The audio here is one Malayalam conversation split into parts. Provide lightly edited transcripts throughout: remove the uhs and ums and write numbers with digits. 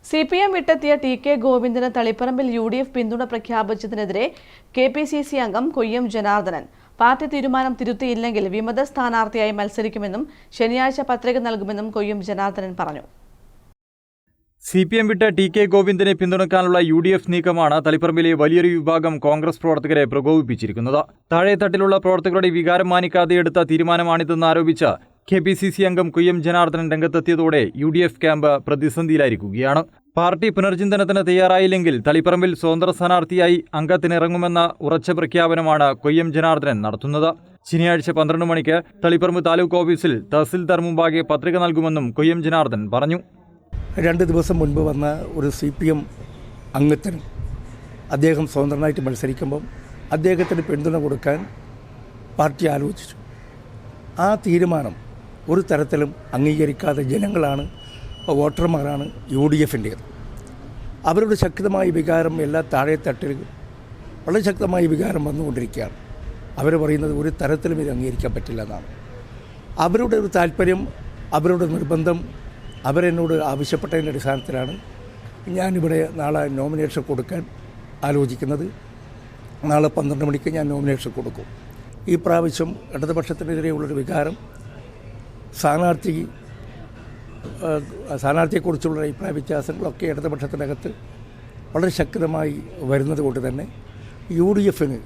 CPM വിട്ടെത്തിയ TK ഗോവിന്ദന് തളിപ്പറമ്പിൽ UDF പിന്തുണ പ്രഖ്യാപിച്ചതിനെതിരെ KPCC അംഗം കൊയ്യം ജനാർദ്ദനൻ പാർട്ടി തീരുമാനം തിരുത്തിയില്ലെങ്കിൽ വിമത സ്ഥാനാർത്ഥിയായി മത്സരിക്കുമെന്നും ശനിയാഴ്ച പത്രിക നൽകുമെന്നും കൊയ്യം ജനാർദ്ദനൻ പറഞ്ഞു. CPM വിട്ട TK ഗോവിന്ദനെ പിന്തുണക്കാനുള്ള UDF നീക്കമാണ് തളിപ്പറമ്പിലെ വലിയൊരു വിഭാഗം കോൺഗ്രസ് പ്രവർത്തകരെ പ്രകോപിപ്പിച്ചിരിക്കുന്നത്. താഴെത്തട്ടിലുള്ള പ്രവർത്തകരുടെ വികാരം മാനിക്കാതെ എടുത്ത തീരുമാനമാണിതെന്ന് ആരോപിച്ച് KPCC അംഗം കൊയ്യം ജനാർദ്ദനൻ രംഗത്തെത്തിയതോടെ UDF ക്യാമ്പ് പ്രതിസന്ധിയിലായിരിക്കുകയാണ്. പാർട്ടി പുനർചിന്തനത്തിന് തയ്യാറായില്ലെങ്കിൽ തളിപ്പറമ്പിൽ സ്വതന്ത്ര സ്ഥാനാർത്ഥിയായി അംഗത്തിനിറങ്ങുമെന്ന ഉറച്ച പ്രഖ്യാപനമാണ് കൊയ്യം ജനാർദ്ദനൻ നടത്തുന്നത്. ശനിയാഴ്ച 12 മണിക്ക് തളിപ്പറമ്പ് താലൂക്ക് ഓഫീസിൽ തഹസിൽദാർ മുമ്പാകെ പത്രിക നൽകുമെന്നും കൊയ്യം ജനാർദ്ദനൻ പറഞ്ഞു. 2 ദിവസം മുൻപ് വന്ന ഒരു CPM അംഗത്തിന് അദ്ദേഹം സ്വതന്ത്രനായിട്ട് മത്സരിക്കുമ്പം അദ്ദേഹത്തിന് പിന്തുണ കൊടുക്കാൻ പാർട്ടി ആലോചിച്ചു. ആ തീരുമാനം ഒരു തരത്തിലും അംഗീകരിക്കാതെ ജനങ്ങളാണ്, വോട്ടർമാരാണ് UDFൻ്റേത്. അവരുടെ ശക്തമായ വികാരം എല്ലാ താഴെത്തട്ടിൽ വളരെ ശക്തമായ വികാരം വന്നുകൊണ്ടിരിക്കുകയാണ്. അവർ പറയുന്നത് ഒരു തരത്തിലും ഇത് അംഗീകരിക്കാൻ പറ്റില്ല എന്നാണ്. അവരുടെ ഒരു താല്പര്യം, അവരുടെ നിർബന്ധം അവരെന്നോട് ആവശ്യപ്പെട്ടതിൻ്റെ അടിസ്ഥാനത്തിലാണ് ഞാനിവിടെ നാളെ നോമിനേഷൻ കൊടുക്കാൻ ആലോചിക്കുന്നത്. നാളെ 12 മണിക്ക് ഞാൻ നോമിനേഷൻ കൊടുക്കും. ഈ പ്രാവശ്യം ഇടതുപക്ഷത്തിനെതിരെയുള്ളൊരു വികാരം, സ്ഥാനാർത്ഥിയെക്കുറിച്ചുള്ള അഭിപ്രായ വ്യത്യാസങ്ങളൊക്കെ ഇടതുപക്ഷത്തിനകത്ത് വളരെ ശക്തമായി വരുന്നത് കൊണ്ട് തന്നെ UDFന്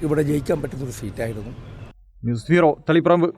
ഇവിടെ ജയിക്കാൻ പറ്റുന്നൊരു സീറ്റായിരുന്നു. News bureau, Taliparamba.